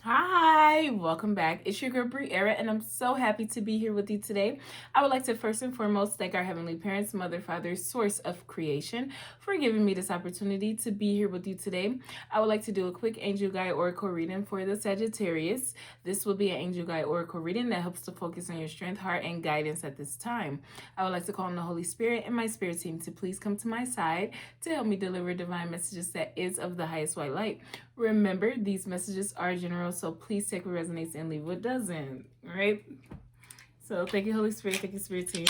Hi, welcome back. It's your girl Briera, and I'm so happy to be here with you today. I would like to first and foremost thank our Heavenly Parents, Mother, Father, Source of Creation, for giving me this opportunity to be here with you today. I would like to do a quick angel guide oracle reading for the Sagittarius. This will be an angel guide oracle reading that helps to focus on your strength, heart, and guidance at this time. I would like to call on the Holy Spirit and my spirit team to please come to my side to help me deliver divine messages that is of the highest white light. Remember, these messages are general, so please take what resonates and leave what doesn't. All right? So thank you, Holy Spirit. Thank you, Spirit Team.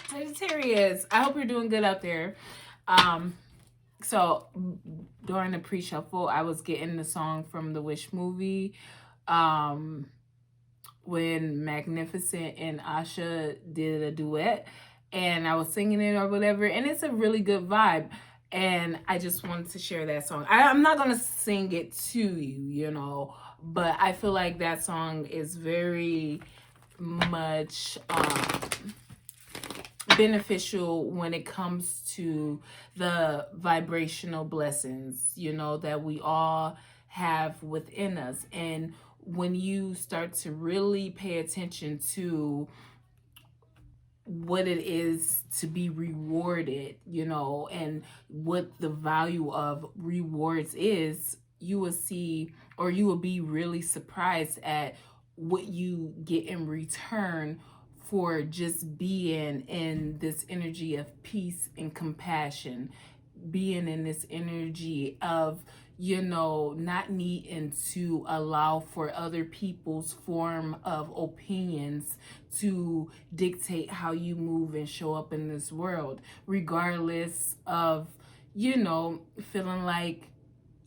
Sagittarius, I hope you're doing good out there. So during the pre-shuffle, I was getting the song from the Wish movie. When Magnificent and Asha did a duet, and I was singing it or whatever, and it's a really good vibe. And I just wanted to share that song. I'm not gonna sing it to you, but I feel like that song is very much beneficial when it comes to the vibrational blessings, that we all have within us. And when you start to really pay attention to what it is to be rewarded, and what the value of rewards is, you will see, or you will be really surprised at what you get in return for just being in this energy of peace and compassion, being in this energy of not needing to allow for other people's form of opinions to dictate how you move and show up in this world, regardless of, feeling like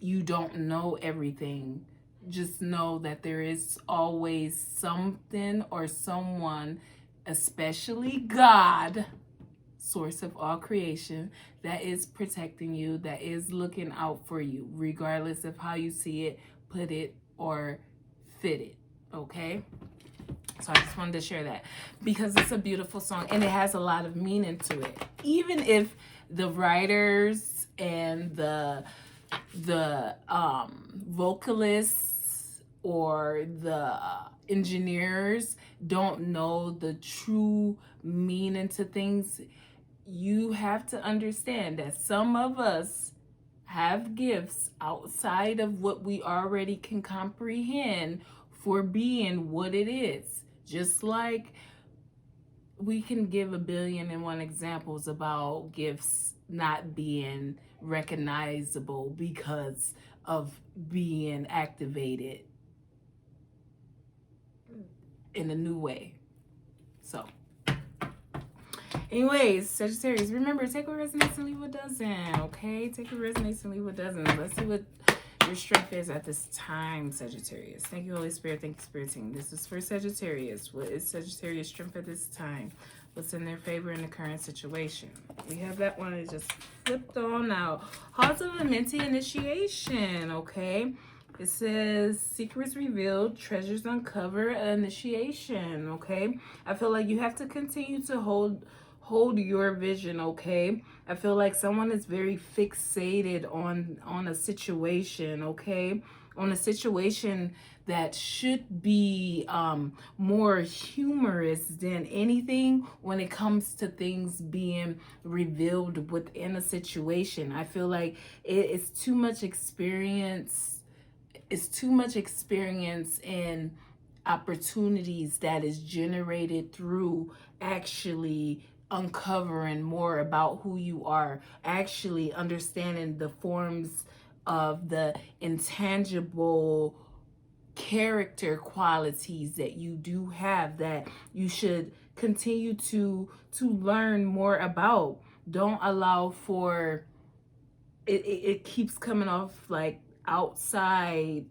you don't know everything. Just know that there is always something or someone, especially God, source of all creation, that is protecting you, that is looking out for you, regardless of how you see it, put it, or fit it. Okay? So I just wanted to share that because it's a beautiful song and it has a lot of meaning to it. Even if the writers and the vocalists or the engineers don't know the true meaning to things, you have to understand that some of us have gifts outside of what we already can comprehend for being what it is. Just like we can give a billion and one examples about gifts not being recognizable because of being activated in a new way. So, anyways, Sagittarius, remember, take what resonates and leave what doesn't, okay? Take what resonates and leave what doesn't. Let's see what your strength is at this time, Sagittarius. Thank you, Holy Spirit. Thank you, Spirit Team. This is for Sagittarius. What is Sagittarius' strength at this time? What's in their favor in the current situation? We have that one. It just flipped on out. Halls of Amenti initiation, okay? It says secrets revealed, treasures uncovered, initiation, okay? I feel like you have to continue to hold your vision, okay? I feel like someone is very fixated on a situation, okay? On a situation that should be more humorous than anything when it comes to things being revealed within a situation. I feel like it's too much experience. It's too much experience in opportunities that is generated through actually uncovering more about who you are, actually understanding the forms of the intangible character qualities that you do have, that you should continue to learn more about. Don't allow for it keeps coming off like outside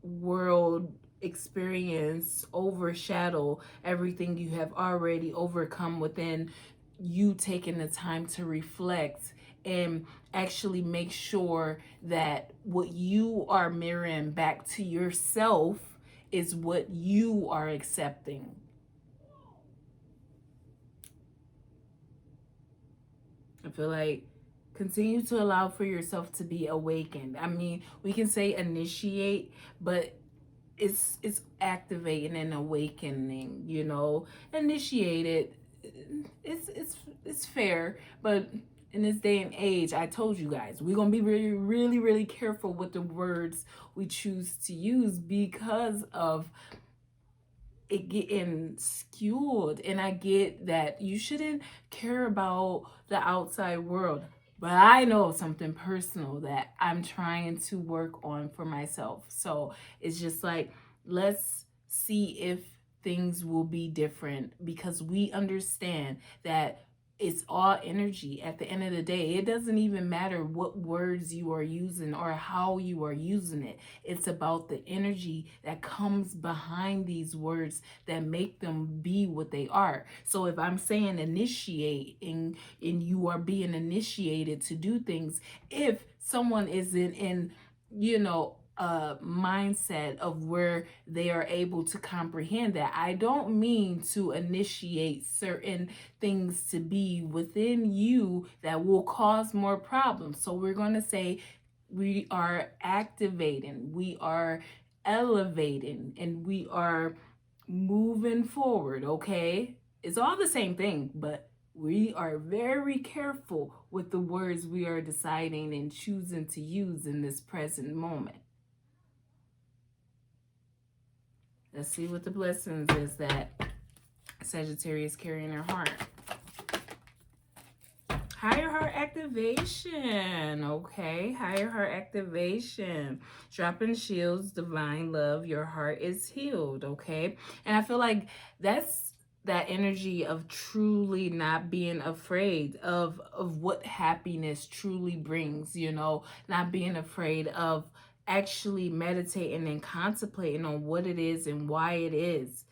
world experience overshadow everything you have already overcome within you, taking the time to reflect and actually make sure that what you are mirroring back to yourself is what you are accepting. I feel like continue to allow for yourself to be awakened. I mean, we can say initiate, but it's activating and awakening, you know. Initiated, it's fair, but in this day and age, I told you guys, we're gonna be really, really, really careful with the words we choose to use because of it getting skewed. And I get that you shouldn't care about the outside world, but I know something personal that I'm trying to work on for myself. So it's just like, let's see if things will be different, because we understand that it's all energy at the end of the day. It doesn't even matter what words you are using or how you are using it. It's about the energy that comes behind these words that make them be what they are. So if I'm saying initiate and you are being initiated to do things, if someone isn't in, you know, a mindset of where they are able to comprehend that, I don't mean to initiate certain things to be within you that will cause more problems. So we're going to say we are activating, we are elevating, and we are moving forward, okay? It's all the same thing, but we are very careful with the words we are deciding and choosing to use in this present moment. Let's see what the blessings is that Sagittarius carry in their heart. Higher heart activation, okay? Higher heart activation. Dropping shields, divine love, your heart is healed, okay? And I feel like that's that energy of truly not being afraid of what happiness truly brings, you know? Not being afraid of actually meditating and contemplating on what it is and why it is.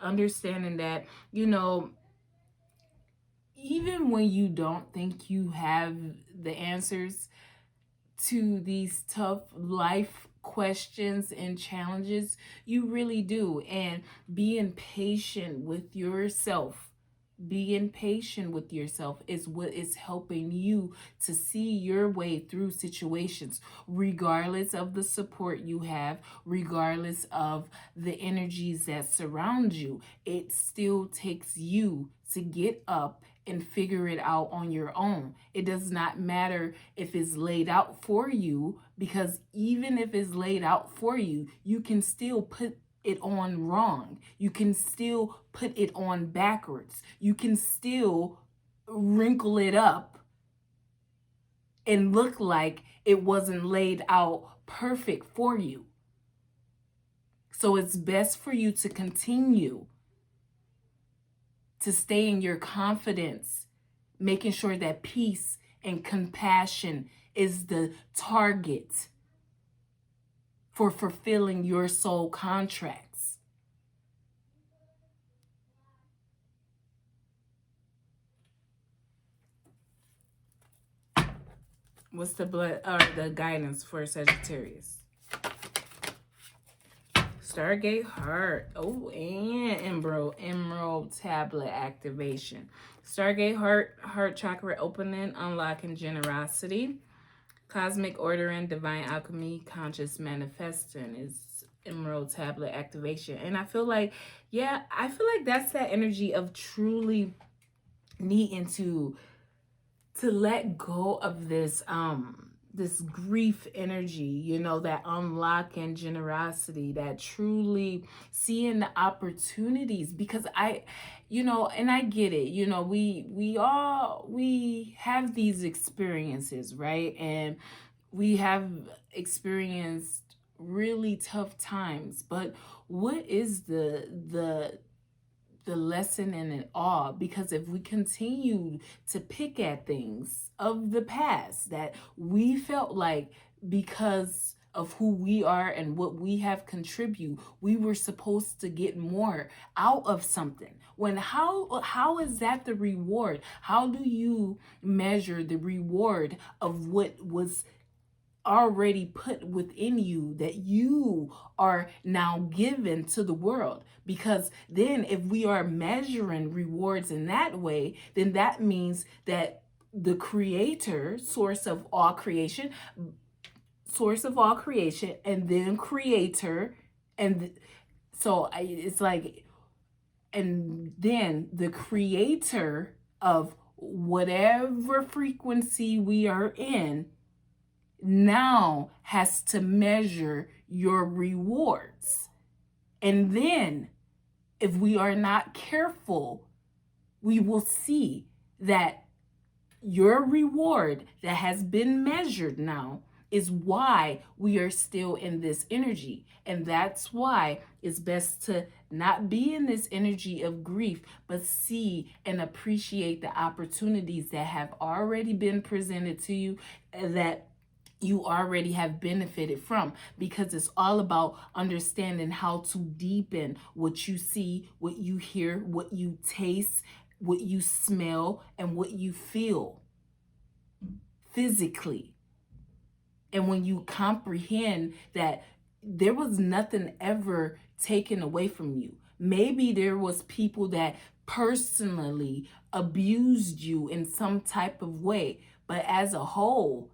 Understanding that, you know, even when you don't think you have the answers to these tough life questions and challenges, you really do. And being patient with yourself, being patient with yourself is what is helping you to see your way through situations, regardless of the support you have, regardless of the energies that surround you. It still takes you to get up and figure it out on your own. It does not matter if it's laid out for you, because even if it's laid out for you, you can still put it on wrong. You can still put it on backwards. You can still wrinkle it up and look like it wasn't laid out perfect for you. So it's best for you to continue to stay in your confidence, making sure that peace and compassion is the target for fulfilling your soul contracts. What's the guidance for Sagittarius? Stargate Heart. Oh, and Emerald Tablet activation. Stargate Heart chakra opening, unlocking generosity. Cosmic ordering, divine alchemy, conscious manifesting is Emerald Tablet activation. And I feel like, yeah, that's that energy of truly needing to let go of this this grief energy, you know, that unlocking generosity, that truly seeing the opportunities. Because you know, and I get it, you know, we have these experiences, right? And we have experienced really tough times, but what is the lesson in it all? Because if we continue to pick at things of the past that we felt like, because of who we are and what we have contribute, we were supposed to get more out of something, when how is that the reward? How do you measure the reward of what was already put within you that you are now given to the world? Because then if we are measuring rewards in that way, then that means that the creator, source of all creation, and then creator And so it's like, and then the creator of whatever frequency we are in now has to measure your rewards. And then if we are not careful, we will see that your reward that has been measured now is why we are still in this energy. And that's why it's best to not be in this energy of grief, but see and appreciate the opportunities that have already been presented to you, that you already have benefited from, because it's all about understanding how to deepen what you see, what you hear, what you taste, what you smell, and what you feel physically. And when you comprehend that there was nothing ever taken away from you, maybe there was people that personally abused you in some type of way, but as a whole,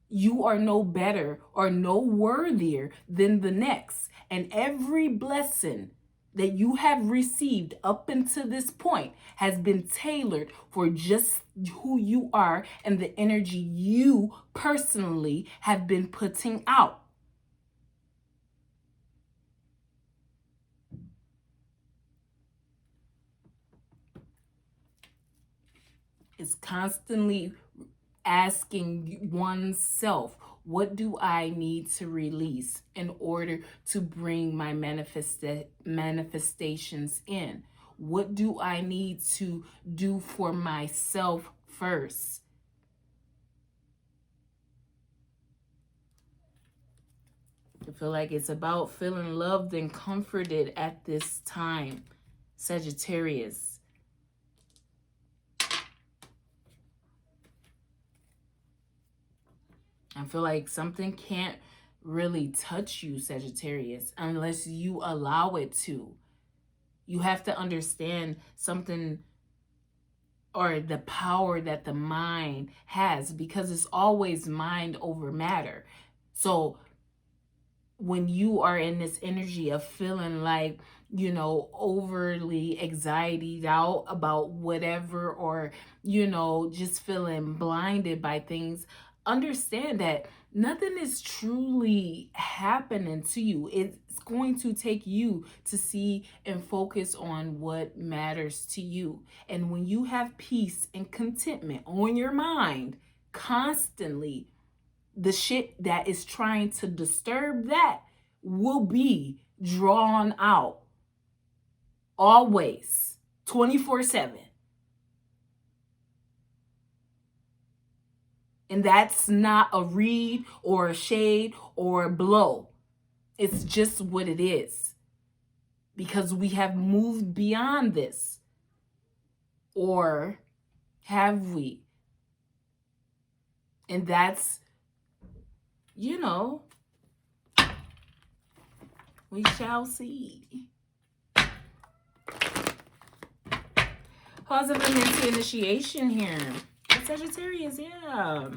you are no better or no worthier than the next. And every blessing that you have received up until this point has been tailored for just who you are and the energy you personally have been putting out. It's constantly asking oneself, what do I need to release in order to bring my manifestations in? What do I need to do for myself first? I feel like it's about feeling loved and comforted at this time, Sagittarius. I feel like something can't really touch you, Sagittarius, unless you allow it to. You have to understand something, or the power that the mind has, because it's always mind over matter. So when you are in this energy of feeling like, overly anxietied out about whatever, or, just feeling blinded by things, understand that nothing is truly happening to you. It's going to take you to see and focus on what matters to you. And when you have peace and contentment on your mind constantly, the shit that is trying to disturb that will be drawn out always, 24/7. And that's not a read or a shade or a blow. It's just what it is. Because we have moved beyond this. Or have we? And that's, we shall see. Positive and mental initiation here. Sagittarius, yeah.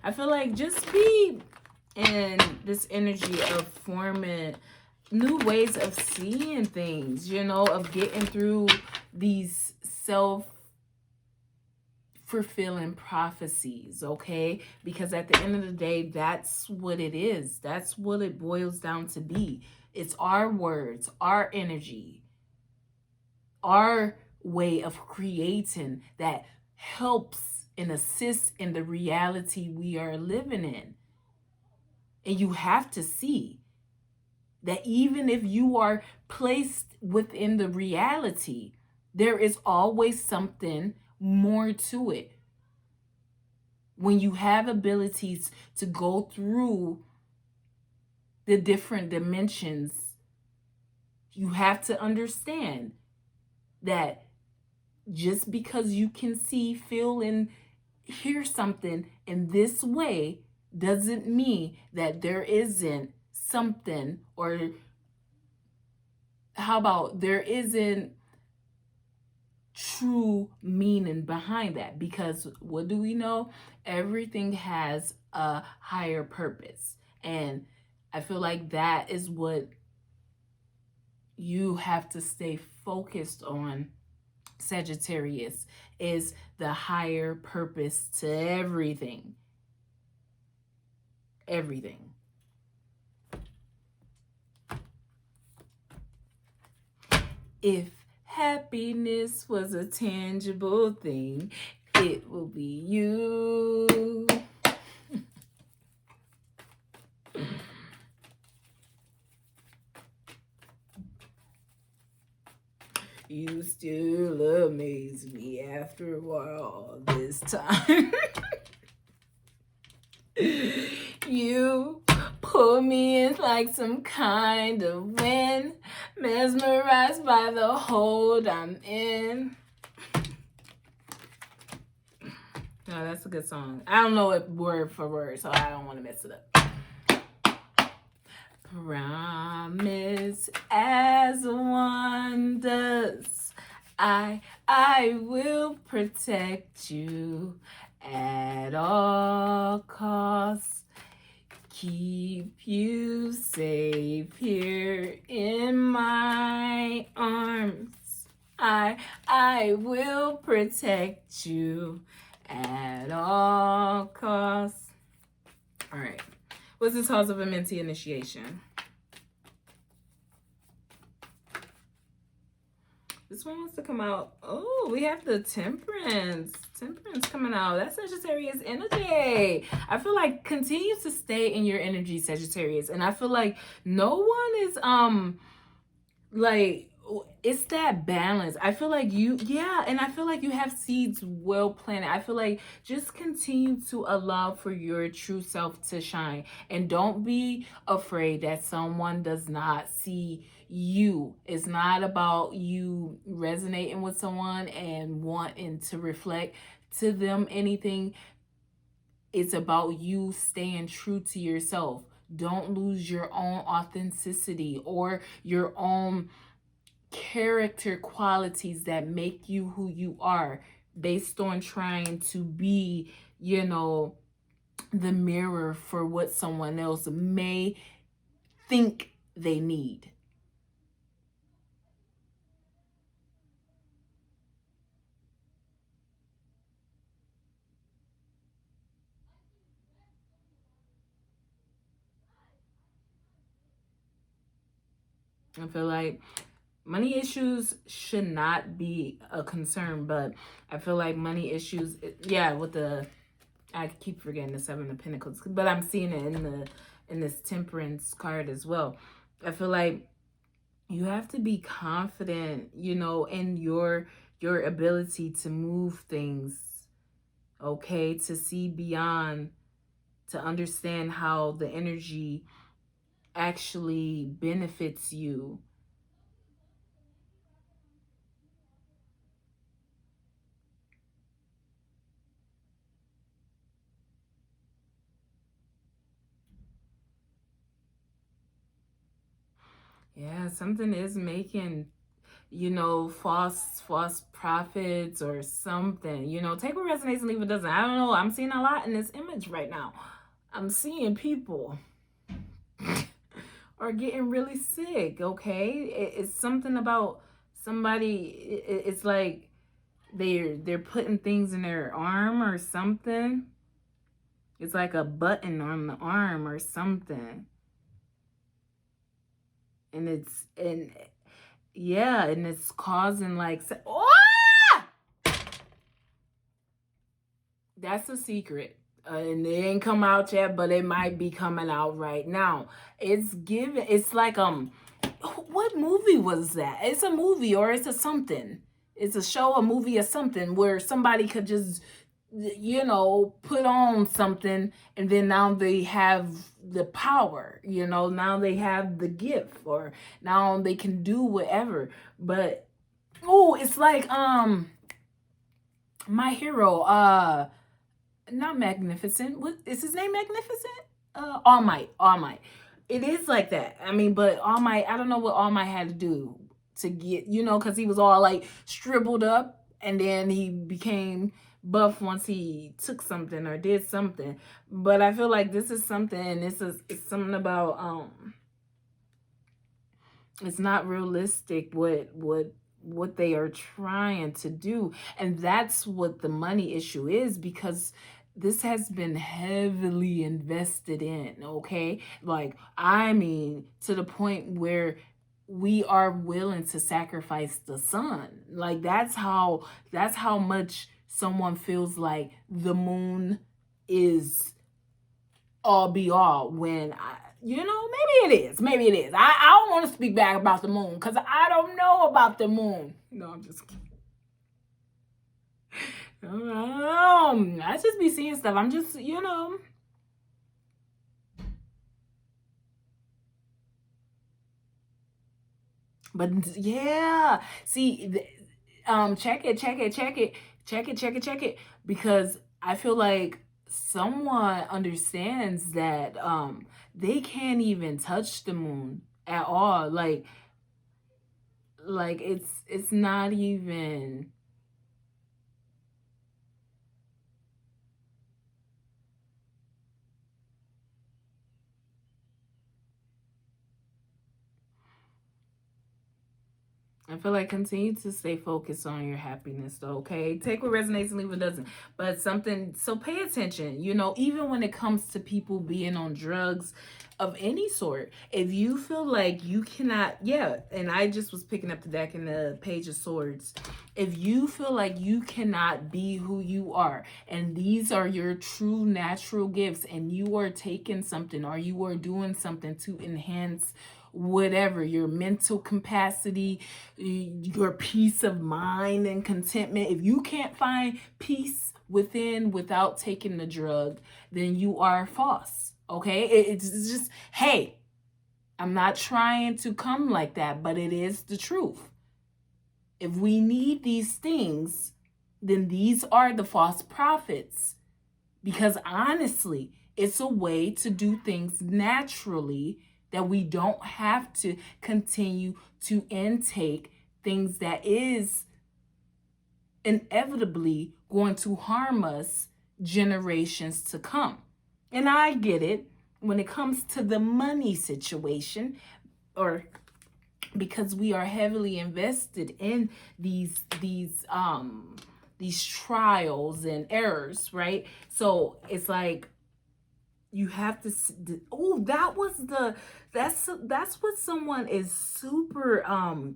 I feel like just be in this energy of forming new ways of seeing things, of getting through these self-fulfilling prophecies, okay? Because at the end of the day, that's what it is. That's what it boils down to be. It's our words, our energy, our way of creating that helps and assists in the reality we are living in. And you have to see that even if you are placed within the reality, there is always something more to it. When you have abilities to go through the different dimensions, you have to understand that just because you can see, feel, and hear something in this way doesn't mean that there isn't something, or how about there isn't true meaning behind that. Because what do we know? Everything has a higher purpose. And I feel like that is what you have to stay focused on, Sagittarius, is the higher purpose to everything. Everything. If happiness was a tangible thing, it will be you. You still amaze me after all this time. You pull me in like some kind of wind, mesmerized by the hold I'm in. No, that's a good song. I don't know it word for word, so I don't want to mess it up. Promise as one does, I will protect you at all costs. Keep you safe here in my arms. I will protect you at all costs. All right. What's the cause of a mentee initiation? This one wants to come out. Oh, we have the Temperance. Temperance coming out. That's Sagittarius energy. I feel like continue to stay in your energy, Sagittarius. And I feel like no one is like, it's that balance. I feel like and I feel like you have seeds well planted. I feel like just continue to allow for your true self to shine, and don't be afraid that someone does not see you. It's not about you resonating with someone and wanting to reflect to them anything. It's about you staying true to yourself. Don't lose your own authenticity or your own character qualities that make you who you are, based on trying to be, the mirror for what someone else may think they need. I feel like money issues should not be a concern, but I feel like money issues, I keep forgetting the Seven of Pentacles, but I'm seeing it in this Temperance card as well. I feel like you have to be confident, in your ability to move things, okay, to see beyond, to understand how the energy actually benefits you. Yeah, something is making, false prophets or something. Take what resonates and leave what doesn't. I don't know. I'm seeing a lot in this image right now. I'm seeing people are getting really sick, okay? It's something about somebody, it's like they're putting things in their arm or something. It's like a button on the arm or something. And it's causing like, that's a secret. And it ain't come out yet, but it might be coming out right now. It's like, what movie was that? It's a movie or it's a something. It's a show, a movie, or something where somebody could just, put on something, and then now they have the power, now they have the gift, or now they can do whatever. But, it's like, my hero, not Magnificent. What is his name? Magnificent? All Might. It is like that. I mean, but All Might, I don't know what All Might had to do to get, because he was all like shriveled up, and then he became buff once he took something or did something. But I feel like this is something, and it's something about it's not realistic what they are trying to do. And that's what the money issue is, because this has been heavily invested in, okay? Like, I mean, to the point where we are willing to sacrifice the sun. Like, that's how much someone feels like the moon is all be all, when maybe it is. Maybe it is. I don't want to speak back about the moon because I don't know about the moon. No, I'm just kidding. I just be seeing stuff. I'm just, But yeah, see, check it, because I feel like someone understands that they can't even touch the moon at all. Like it's not even. I feel like continue to stay focused on your happiness, though, okay? Take what resonates and leave what doesn't. But something, so pay attention, even when it comes to people being on drugs of any sort. If you feel like you cannot, yeah, and I just was picking up the deck in the Page of Swords. If you feel like you cannot be who you are, and these are your true natural gifts, and you are taking something or you are doing something to enhance whatever your mental capacity, your peace of mind and contentment, if you can't find peace within without taking the drug, then you are false. Okay, it's just, hey, I'm not trying to come like that, but it is the truth. If we need these things, then these are the false prophets, because honestly, it's a way to do things naturally, that we don't have to continue to intake things that is inevitably going to harm us generations to come. And I get it when it comes to the money situation, or because we are heavily invested in these trials and errors, right? So it's like, you have to, that's what someone is super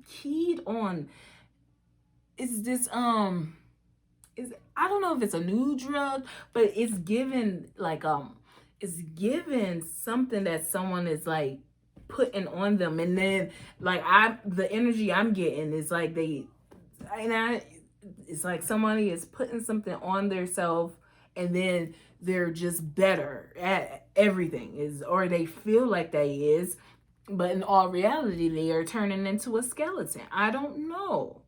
keyed on, is this is, I don't know if it's a new drug, but it's given like it's given something that someone is like putting on them, and then like the energy I'm getting is like it's like somebody is putting something on their self, and then they're just better at everything, is, or they feel like they is, but in all reality they are turning into a skeleton. I don't know.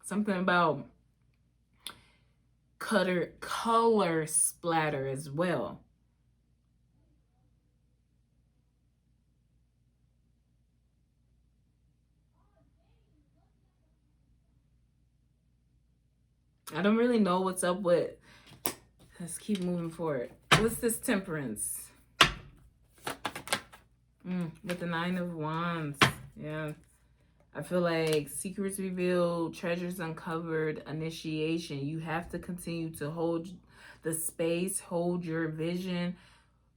Something about color splatter as well. I don't really know what's up with. Let's keep moving forward. What's this Temperance? With the Nine of Wands. Yeah. I feel like secrets revealed, treasures uncovered, initiation. You have to continue to hold the space, hold your vision,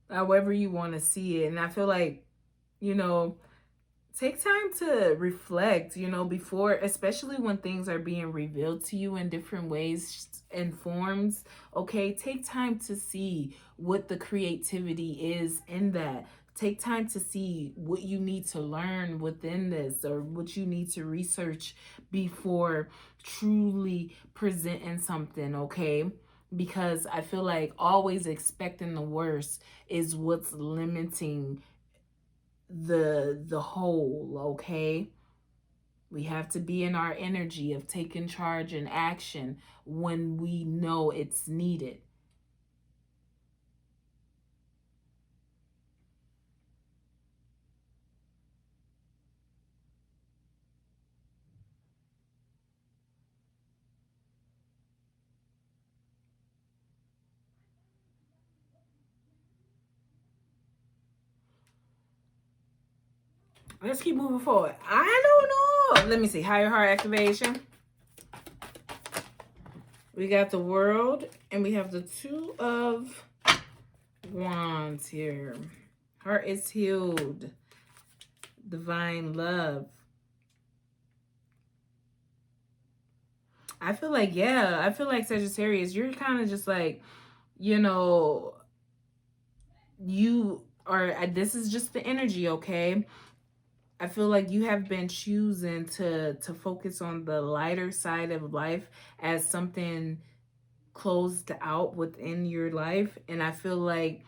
however you want to see it. And I feel like, take time to reflect, before, especially when things are being revealed to you in different ways and forms. Okay, take time to see what the creativity is in that. Take time to see what you need to learn within this, or what you need to research before truly presenting something, okay? Because I feel like always expecting the worst is what's limiting the whole, okay? We have to be in our energy of taking charge and action when we know it's needed. Let's keep moving forward. I don't know. Let me see. Higher heart activation. We got the World, and we have the Two of Wands here. Heart is healed. Divine love. I feel like, yeah, I feel like Sagittarius, you're kind of just like, you know, you are, this is just the energy, okay? I feel like you have been choosing to focus on the lighter side of life as something closed out within your life. And I feel like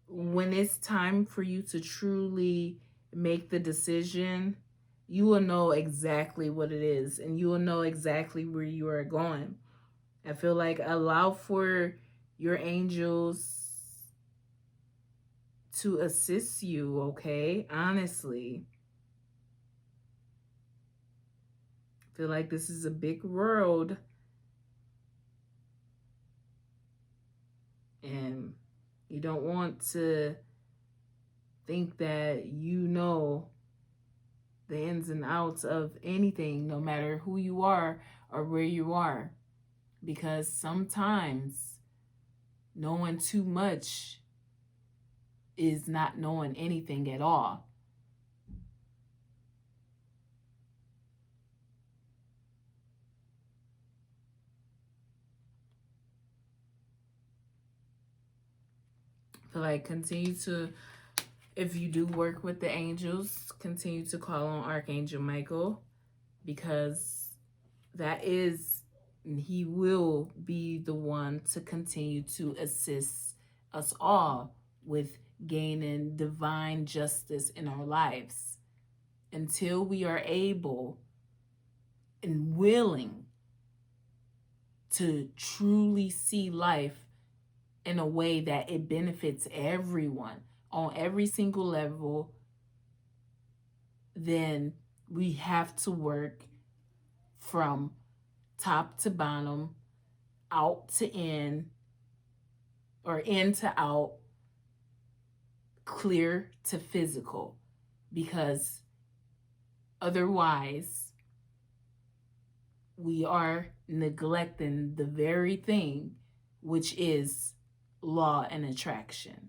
when it's time for you to truly make the decision, you will know exactly what it is and you will know exactly where you are going. I feel like allow for your angels to assist you, okay? Honestly. I feel like this is a big world. And you don't want to think that you know the ins and outs of anything, no matter who you are or where you are. Because sometimes knowing too much is not knowing anything at all. I feel like continue to, if you do work with the angels, continue to call on Archangel Michael, because that is, he will be the one to continue to assist us all with gaining divine justice in our lives until we are able and willing to truly see life in a way that it benefits everyone on every single level. Then we have to work from top to bottom, out to in, or in to out, clear to physical, because otherwise we are neglecting the very thing which is law and attraction.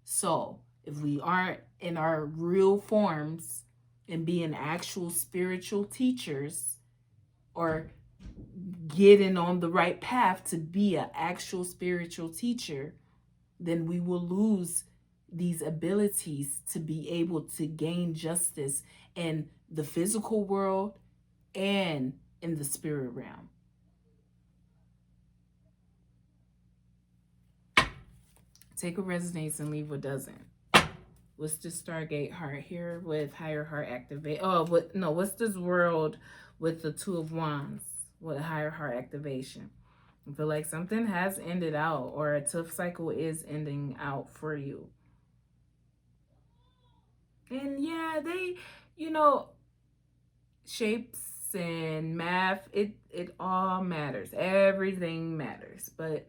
So if we aren't in our real forms and being actual spiritual teachers, or getting on the right path to be an actual spiritual teacher, then we will lose these abilities to be able to gain justice in the physical world and in the spirit realm. Take what resonates and leave what doesn't. What's the Stargate heart here with higher heart activate? Oh, what? No, what's this World with the Two of Wands with higher heart activation? I feel like something has ended out, or a tough cycle is ending out for you. And yeah, they, you know, shapes and math, it all matters. Everything matters. But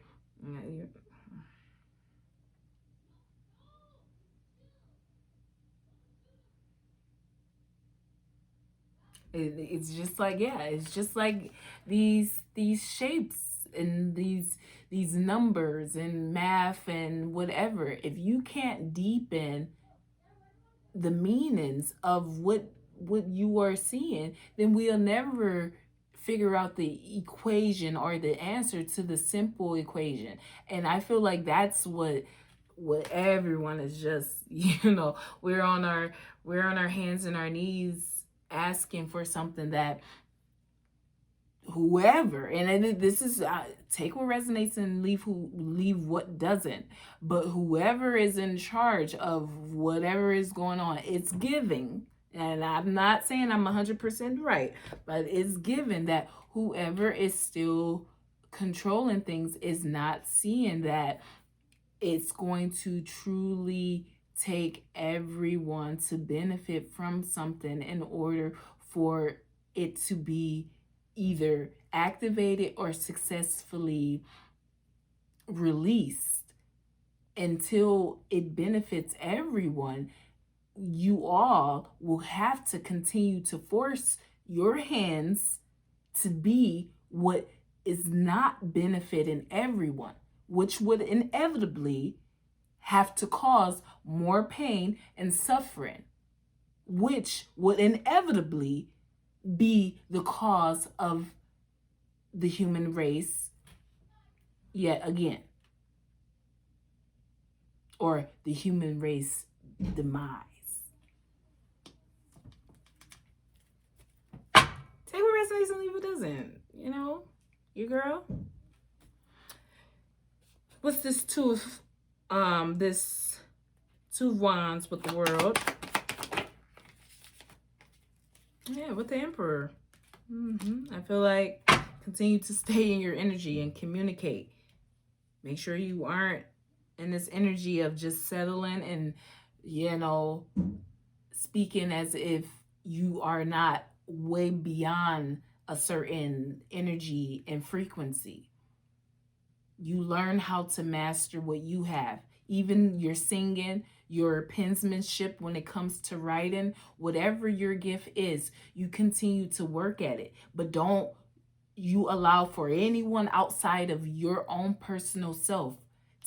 it's just like, yeah, it's just like these shapes and these numbers and math and whatever. If you can't deepen the meanings of what you are seeing, then we'll never figure out the equation or the answer to the simple equation. And I feel like that's what everyone is just, you know, we're on our hands and our knees asking for something that whoever, and this is take what resonates and leave what doesn't, but whoever is in charge of whatever is going on, it's giving, and I'm not saying I'm 100% right, but it's given that whoever is still controlling things is not seeing that it's going to truly take everyone to benefit from something in order for it to be either activated or successfully released. Until it benefits everyone, you all will have to continue to force your hands to be what is not benefiting everyone, which would inevitably have to cause more pain and suffering, which would inevitably be the cause of the human race yet again, or the human race demise. Take what resonates and leave what doesn't. You know, your girl. What's this this two of wands with the world? Yeah, with the emperor. I feel like continue to stay in your energy and communicate. Make sure you aren't in this energy of just settling and, speaking as if you are not way beyond a certain energy and frequency. You learn how to master what you have. Even your singing, your penmanship when it comes to writing, whatever your gift is, you continue to work at it. But don't you allow for anyone outside of your own personal self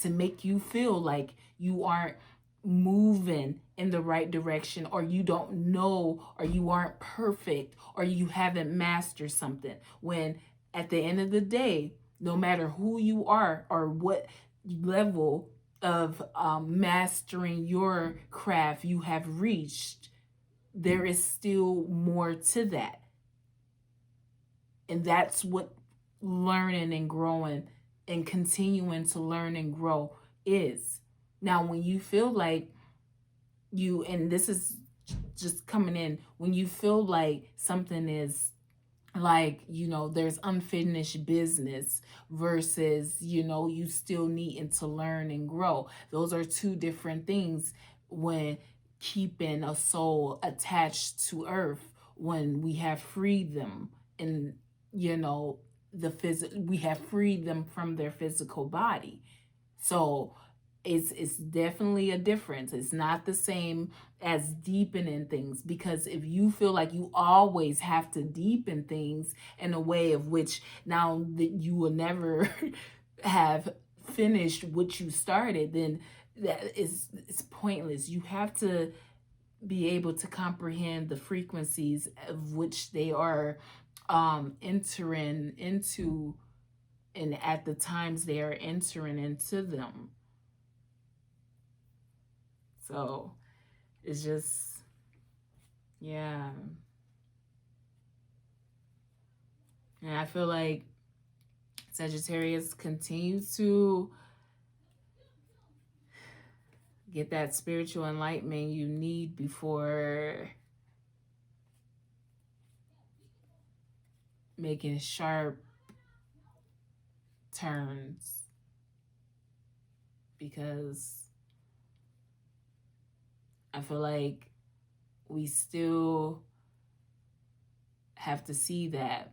to make you feel like you aren't moving in the right direction, or you don't know, or you aren't perfect, or you haven't mastered something. When at the end of the day, no matter who you are or what level of mastering your craft you have reached, there is still more to that. And that's what learning and growing and continuing to learn and grow is. Now, when you feel like and this is just coming in, when you feel like something is like, there's unfinished business versus, you still needing to learn and grow. Those are two different things when keeping a soul attached to earth, when we have freed them and, we have freed them from their physical body. So it's definitely a difference. It's not the same as deepening things, because if you feel like you always have to deepen things in a way of which now that you will never have finished what you started, then it's pointless. You have to be able to comprehend the frequencies of which they are entering into, and at the times they are entering into them. So it's just, yeah. And I feel like Sagittarius continues to get that spiritual enlightenment you need before making sharp turns, because I feel like we still have to see that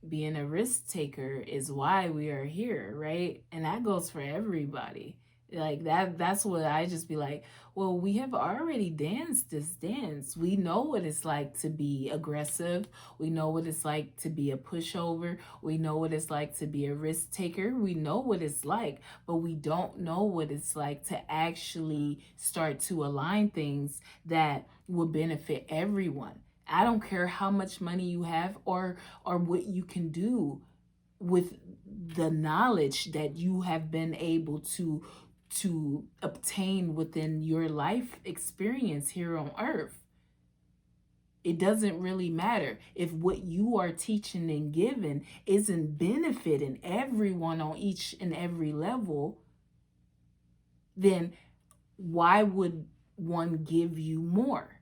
being a risk taker is why we are here, right? And that goes for everybody. Like that's what I just be like, well, we have already danced this dance. We know what it's like to be aggressive. We know what it's like to be a pushover. We know what it's like to be a risk taker. We know what it's like, but we don't know what it's like to actually start to align things that will benefit everyone. I don't care how much money you have or what you can do with the knowledge that you have been able to obtain within your life experience here on earth. It doesn't really matter if what you are teaching and giving isn't benefiting everyone on each and every level, then why would one give you more?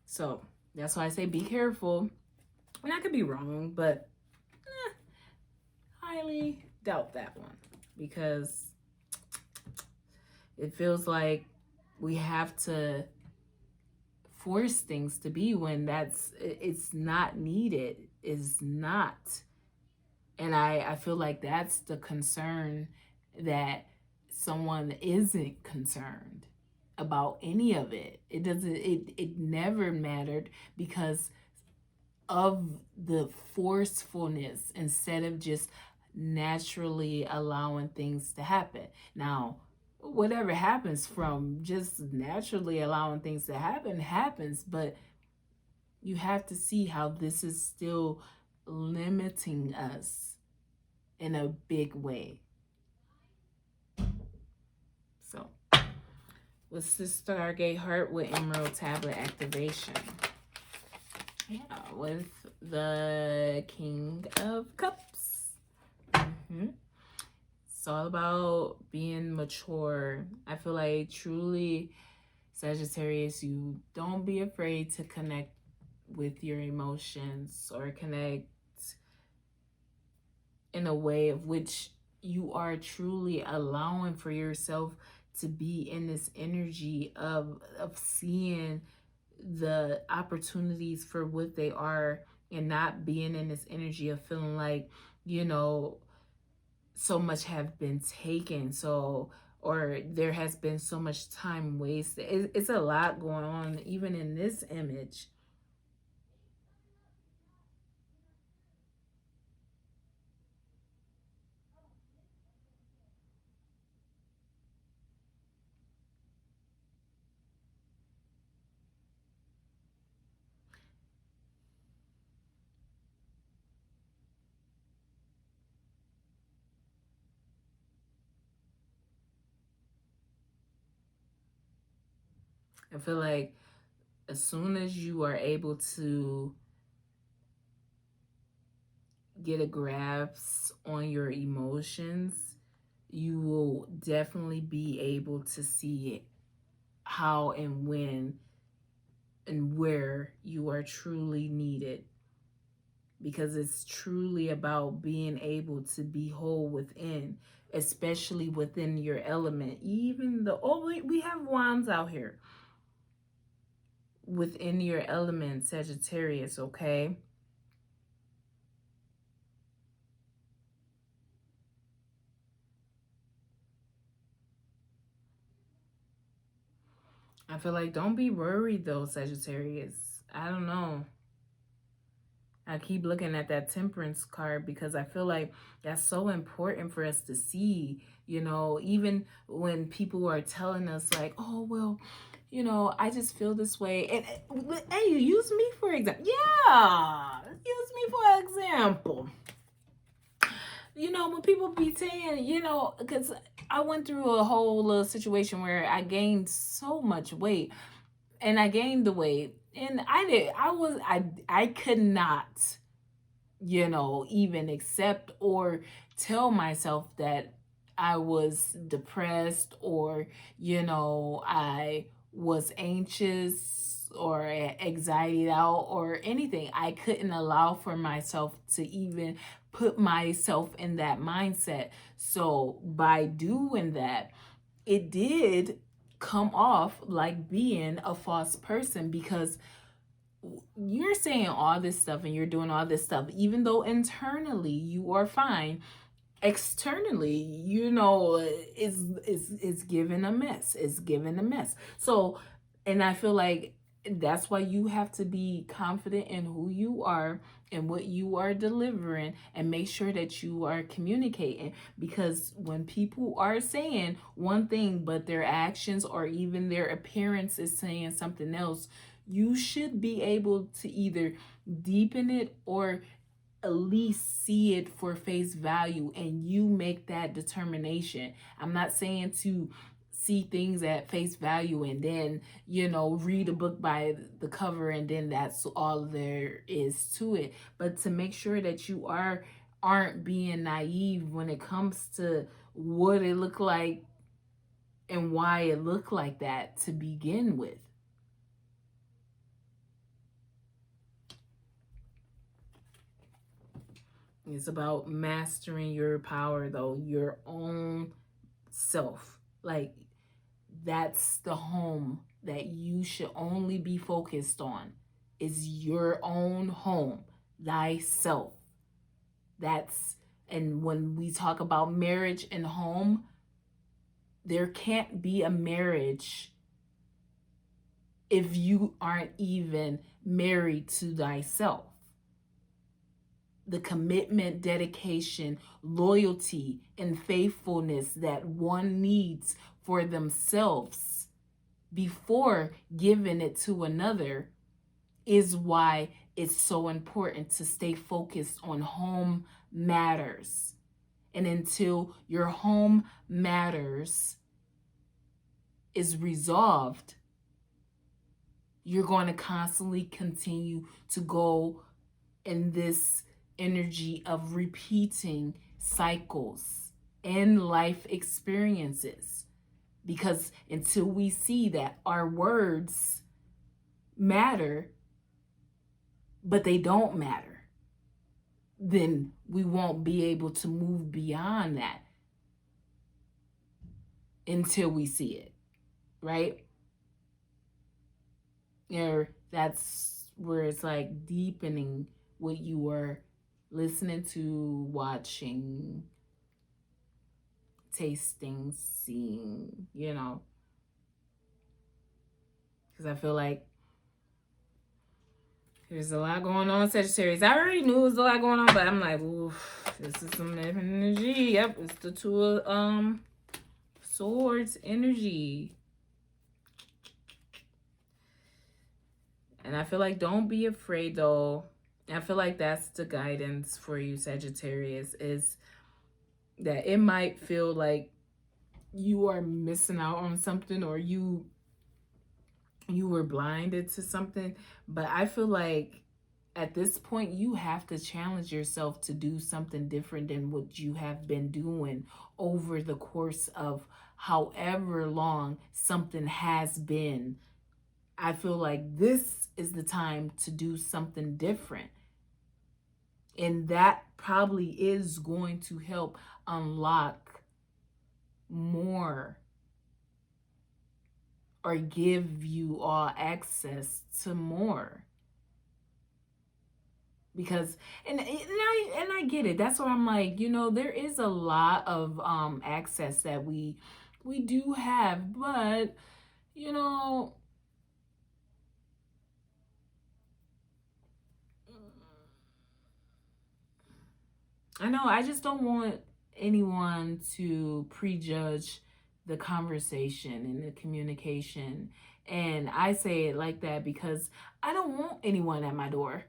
So that's why I say be careful. And I could be wrong, but highly doubt that one, because it feels like we have to force things to be when it's not needed, is not. And I feel like that's the concern, that someone isn't concerned about any of it. It never mattered because of the forcefulness instead of just naturally allowing things to happen. Now, whatever happens from just naturally allowing things to happen happens, but you have to see how this is still limiting us in a big way. So, what's the Stargate Heart with Emerald Tablet activation? Yeah, with the King of Cups. It's all about being mature. I feel like truly, Sagittarius, you don't be afraid to connect with your emotions or connect in a way of which you are truly allowing for yourself to be in this energy of seeing the opportunities for what they are, and not being in this energy of feeling like, you know, so much have been taken, so, or there has been so much time wasted. It's a lot going on even in this image. I feel like as soon as you are able to get a grasp on your emotions, you will definitely be able to see it, how and when and where you are truly needed. Because it's truly about being able to be whole within, especially within your element. Even the, oh, we have wands out here. Within your element, Sagittarius, okay? I feel like don't be worried though, Sagittarius. I don't know. I keep looking at that Temperance card because I feel like that's so important for us to see, you know, even when people are telling us like, oh, well, you know, I just feel this way. And hey, use me for example. Yeah, use me for example. You know, when people be saying, you know, because I went through a whole little situation where I gained so much weight, and I gained the weight, and I could not, you know, even accept or tell myself that I was depressed, or, you know, I was anxious or anxiety out or anything. I couldn't allow for myself to even put myself in that mindset. So by doing that, it did come off like being a false person, because you're saying all this stuff and you're doing all this stuff, even though internally you are fine, externally, you know, is giving a mess. It's giving a mess. So, and I feel like that's why you have to be confident in who you are and what you are delivering, and make sure that you are communicating. Because when people are saying one thing but their actions or even their appearance is saying something else, you should be able to either deepen it or at least see it for face value, and you make that determination. I'm not saying to see things at face value and then, you know, read a book by the cover and then that's all there is to it, but to make sure that you aren't being naive when it comes to what it looked like and why it looked like that to begin with. It's about mastering your power, though, your own self. Like, that's the home that you should only be focused on, is your own home, thyself. That's And when we talk about marriage and home, there can't be a marriage if you aren't even married to thyself. The commitment, dedication, loyalty, and faithfulness that one needs for themselves before giving it to another is why it's so important to stay focused on home matters. And until your home matters is resolved, you're going to constantly continue to go in this energy of repeating cycles and life experiences. Because until we see that our words matter, but they don't matter, then we won't be able to move beyond that until we see it, right? Or that's where it's like deepening what you were listening to, watching, tasting, seeing, you know. Because I feel like there's a lot going on, Sagittarius. I already knew there was a lot going on, but I'm like, ooh, this is some different energy. Yep, it's the Two of Swords energy. And I feel like don't be afraid, though. I feel like that's the guidance for you, Sagittarius, is that it might feel like you are missing out on something, or you were blinded to something. But I feel like at this point, you have to challenge yourself to do something different than what you have been doing over the course of however long something has been. I feel like this is the time to do something different. And that probably is going to help unlock more, or give you all access to more. Because and I get it. That's what I'm like, you know, there is a lot of access that we do have, but you know, I know I just don't want anyone to prejudge the conversation and the communication. And I say it like that because I don't want anyone at my door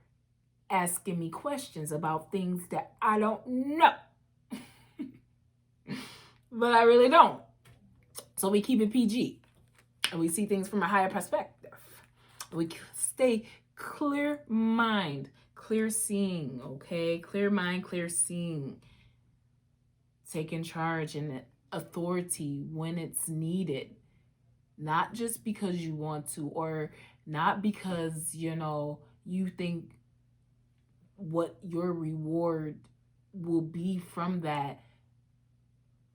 asking me questions about things that I don't know. But I really don't. So we keep it PG. And we see things from a higher perspective. We stay clear mind, clear seeing, okay? Clear mind, clear seeing. Taking charge and authority when it's needed. Not just because you want to, or not because, you know, you think what your reward will be from that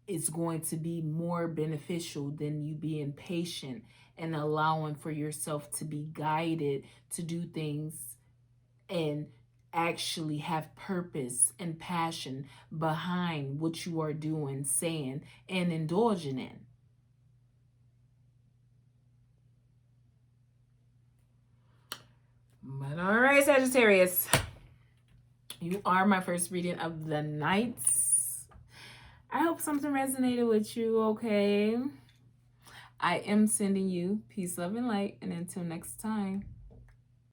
is going to be more beneficial than you being patient and allowing for yourself to be guided to do things and actually have purpose and passion behind what you are doing, saying, and indulging in. But all right, Sagittarius, you are my first reading of the night. I hope something resonated with you, okay? I am sending you peace, love, and light. And until next time.